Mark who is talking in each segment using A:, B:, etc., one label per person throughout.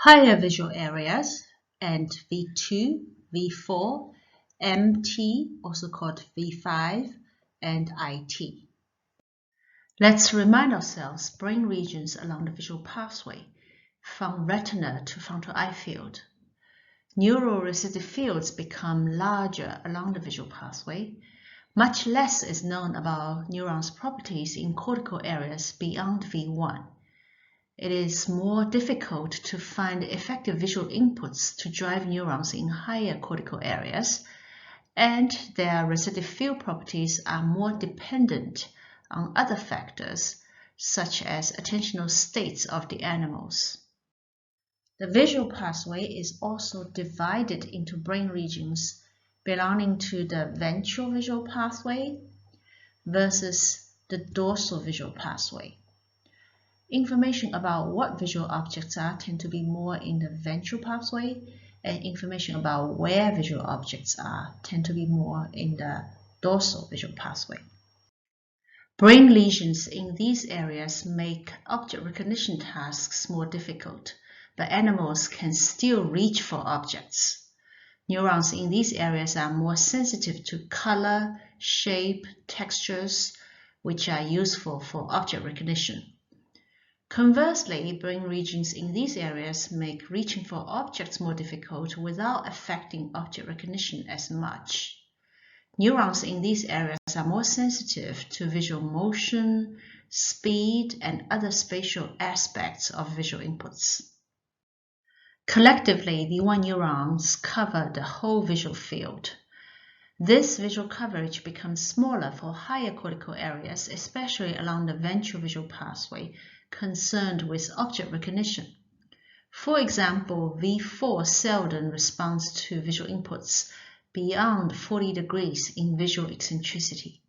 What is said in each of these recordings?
A: higher visual areas, and V2, V4, MT, also called V5, and IT. Let's remind ourselves brain regions along the visual pathway, from retina to frontal eye field. Neuroreceptive fields become larger along the visual pathway. Much less is known about neurons' properties in cortical areas beyond V1. It is more difficult to find effective visual inputs to drive neurons in higher cortical areas, and their receptive field properties are more dependent on other factors, such as attentional states of the animals. The visual pathway is also divided into brain regions belonging to the ventral visual pathway versus the dorsal visual pathway. Information about what visual objects are tend to be more in the ventral pathway, and information about where visual objects are tend to be more in the dorsal visual pathway. Brain lesions in these areas make object recognition tasks more difficult, but animals can still reach for objects. Neurons in these areas are more sensitive to color, shape, textures, which are useful for object recognition. Conversely, brain regions in these areas make reaching for objects more difficult without affecting object recognition as much. Neurons in these areas are more sensitive to visual motion, speed, and other spatial aspects of visual inputs. Collectively, V1 neurons cover the whole visual field. This visual coverage becomes smaller for higher cortical areas, especially along the ventral visual pathway concerned with object recognition. For example, V4 seldom responds to visual inputs beyond 40 degrees in visual eccentricity.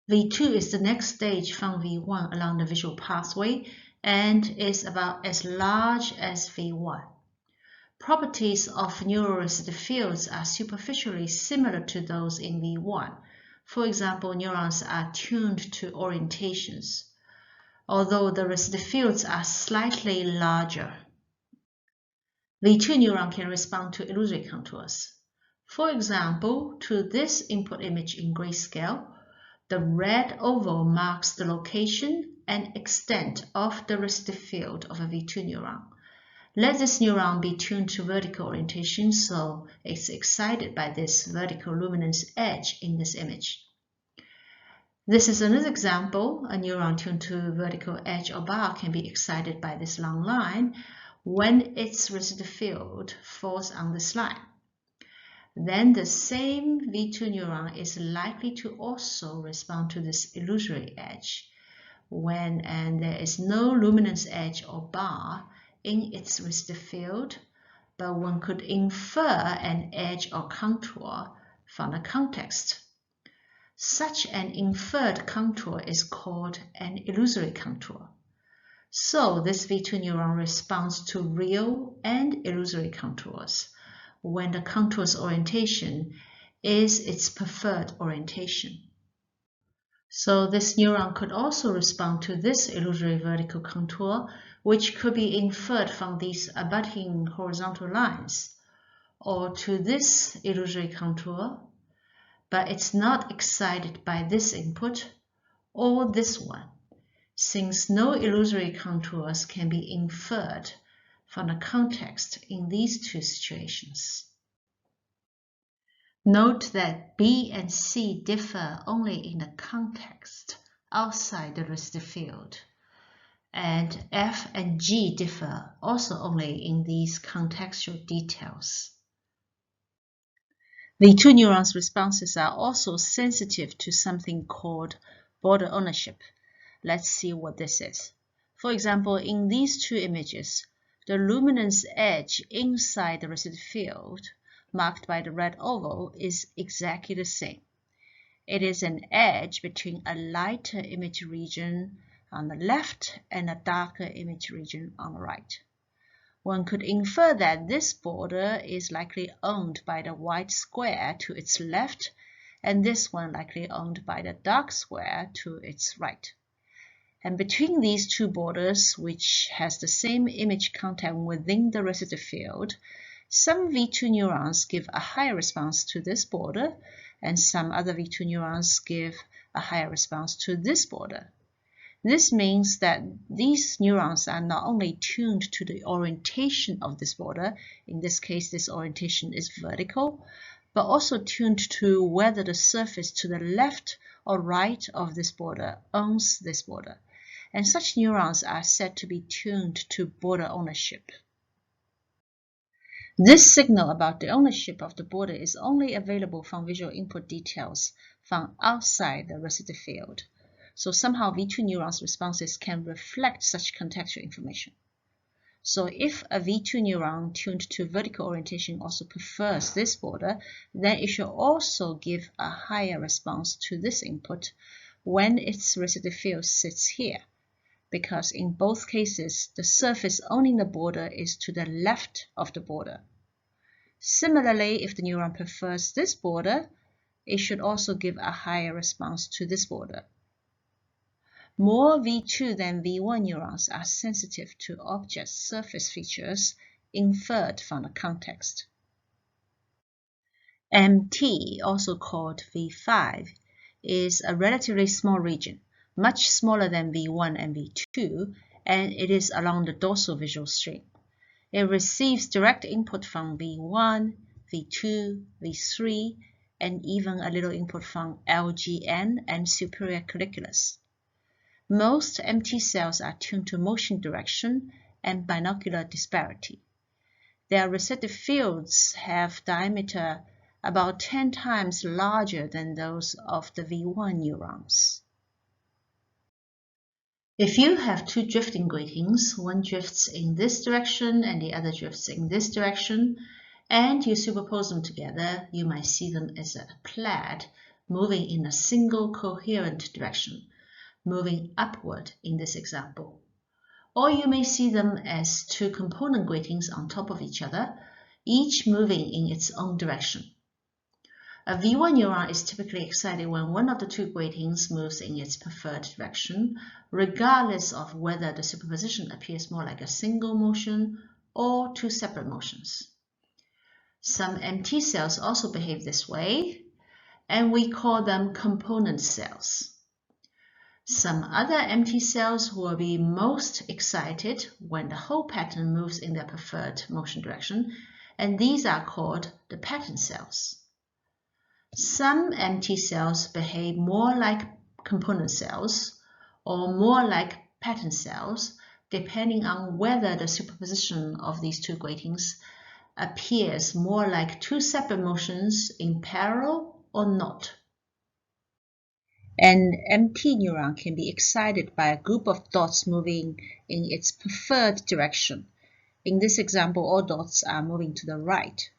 A: V2 is the next stage from V1 along the visual pathway and is about as large as V1. Properties of neuroreceptive fields are superficially similar to those in V1. For example, neurons are tuned to orientations, although the receptive fields are slightly larger. V2 neuron can respond to illusory contours. For example, to this input image in grayscale, the red oval marks the location and extent of the receptive field of a V2 neuron. Let this neuron be tuned to vertical orientation, so it's excited by this vertical luminance edge in this image. This is another example. A neuron tuned to vertical edge or bar can be excited by this long line when its receptive field falls on this line. Then the same V2 neuron is likely to also respond to this illusory edge when there is no luminance edge or bar in its receptive field, but one could infer an edge or contour from the context. Such an inferred contour is called an illusory contour. So this V2 neuron responds to real and illusory contours when the contour's orientation is its preferred orientation. So this neuron could also respond to this illusory vertical contour, which could be inferred from these abutting horizontal lines, or to this illusory contour, but it's not excited by this input or this one, since no illusory contours can be inferred from the context in these two situations. Note that B and C differ only in the context outside the receptive field, and F and G differ also only in these contextual details. V2 neurons' responses are also sensitive to something called border ownership. Let's see what this is. For example, in these two images, the luminance edge inside the receptive field, marked by the red oval, is exactly the same. It is an edge between a lighter image region on the left and a darker image region on the right. One could infer that this border is likely owned by the white square to its left, and this one likely owned by the dark square to its right. And between these two borders, which has the same image content within the residual field, some V2 neurons give a higher response to this border, and some other V2 neurons give a higher response to this border. This means that these neurons are not only tuned to the orientation of this border, in this case this orientation is vertical, but also tuned to whether the surface to the left or right of this border owns this border. And such neurons are said to be tuned to border ownership. This signal about the ownership of the border is only available from visual input details from outside the residual field. So somehow V2 neurons' responses can reflect such contextual information. So if a V2 neuron tuned to vertical orientation also prefers this border, then it should also give a higher response to this input when its residual field sits here, because in both cases, the surface owning the border is to the left of the border. Similarly, if the neuron prefers this border, it should also give a higher response to this border. More V2 than V1 neurons are sensitive to object surface features inferred from the context. MT, also called V5, is a relatively small region, much smaller than V1 and V2, and it is along the dorsal visual stream. It receives direct input from V1, V2, V3, and even a little input from LGN and superior colliculus. Most MT cells are tuned to motion direction and binocular disparity. Their residual fields have diameter about 10 times larger than those of the V1 neurons. If you have two drifting gratings, one drifts in this direction and the other drifts in this direction, and you superpose them together, you might see them as a plaid moving in a single coherent direction, moving upward in this example. Or you may see them as two component gratings on top of each other, each moving in its own direction. A V1 neuron is typically excited when one of the two gratings moves in its preferred direction, regardless of whether the superposition appears more like a single motion or two separate motions. Some MT cells also behave this way, and we call them component cells. Some other MT cells will be most excited when the whole pattern moves in their preferred motion direction, and these are called the pattern cells. Some MT cells behave more like component cells or more like pattern cells, depending on whether the superposition of these two gratings appears more like two separate motions in parallel or not. An MT neuron can be excited by a group of dots moving in its preferred direction. In this example, all dots are moving to the right.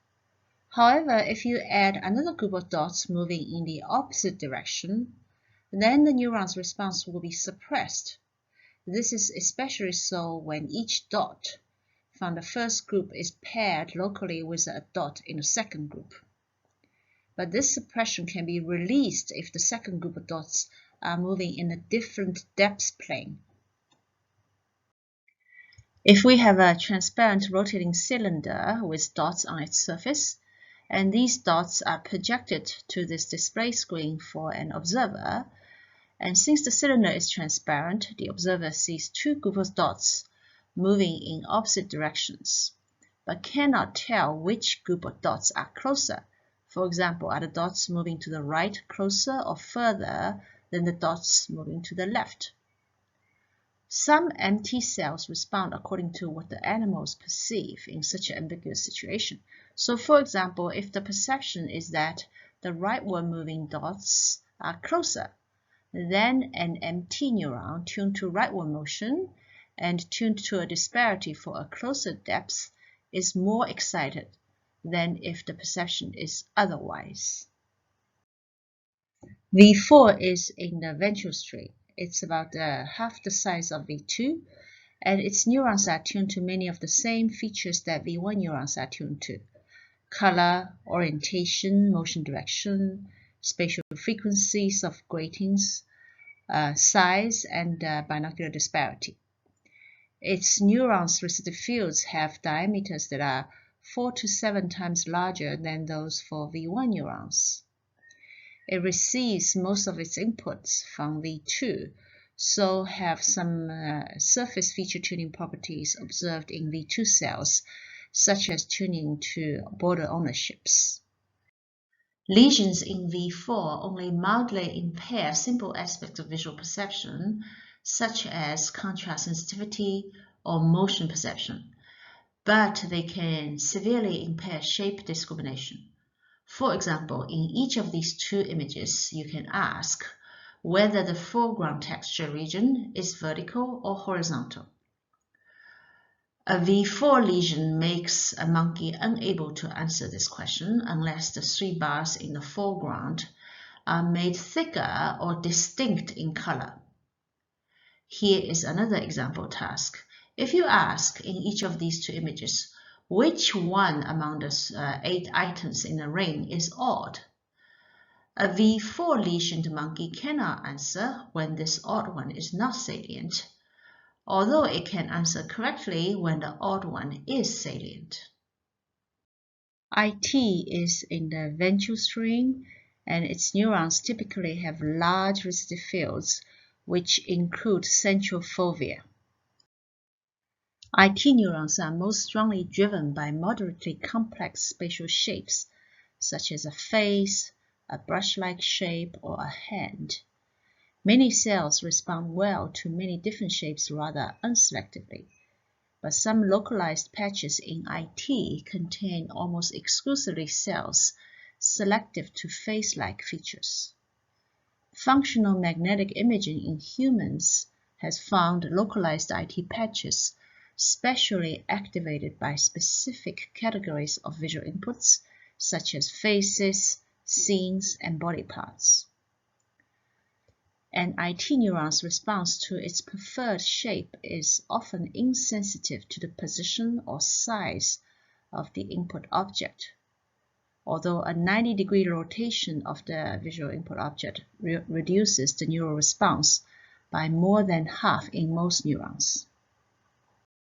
A: However, if you add another group of dots moving in the opposite direction, then the neuron's response will be suppressed. This is especially so when each dot from the first group is paired locally with a dot in the second group. But this suppression can be released if the second group of dots are moving in a different depth plane. If we have a transparent rotating cylinder with dots on its surface, and these dots are projected to this display screen for an observer, and since the cylinder is transparent, the observer sees two groups of dots moving in opposite directions, but cannot tell which group of dots are closer. For example, are the dots moving to the right closer or further than the dots moving to the left? Some MT cells respond according to what the animals perceive in such an ambiguous situation. So for example, if the perception is that the rightward moving dots are closer, then an MT neuron tuned to rightward motion and tuned to a disparity for a closer depth is more excited than if the perception is otherwise. V4 is in the ventral stream. It's about half the size of V2, and its neurons are tuned to many of the same features that V1 neurons are tuned to: color, orientation, motion direction, spatial frequencies of gratings, size, and binocular disparity. Its neurons' receptive fields have diameters that are 4 to 7 times larger than those for V1 neurons. It receives most of its inputs from V2, so have some surface feature tuning properties observed in V2 cells, such as tuning to border ownerships. Lesions in V4 only mildly impair simple aspects of visual perception, such as contrast sensitivity or motion perception, but they can severely impair shape discrimination. For example, in each of these two images, you can ask whether the foreground texture region is vertical or horizontal. A V4 lesion makes a monkey unable to answer this question unless the 3 bars in the foreground are made thicker or distinct in color. Here is another example task. If you ask in each of these two images, which one among the 8 items in the ring is odd? A V4 lesioned monkey cannot answer when this odd one is not salient, although it can answer correctly when the odd one is salient. IT is in the ventral string, and its neurons typically have large receptive fields, which include central fovea. IT neurons are most strongly driven by moderately complex spatial shapes, such as a face, a brush-like shape, or a hand. Many cells respond well to many different shapes rather unselectively, but some localized patches in IT contain almost exclusively cells selective to face-like features. Functional magnetic imaging in humans has found localized IT patches specially activated by specific categories of visual inputs, such as faces, scenes, and body parts. An IT neuron's response to its preferred shape is often insensitive to the position or size of the input object, although a 90-degree rotation of the visual input object reduces the neural response by more than half in most neurons.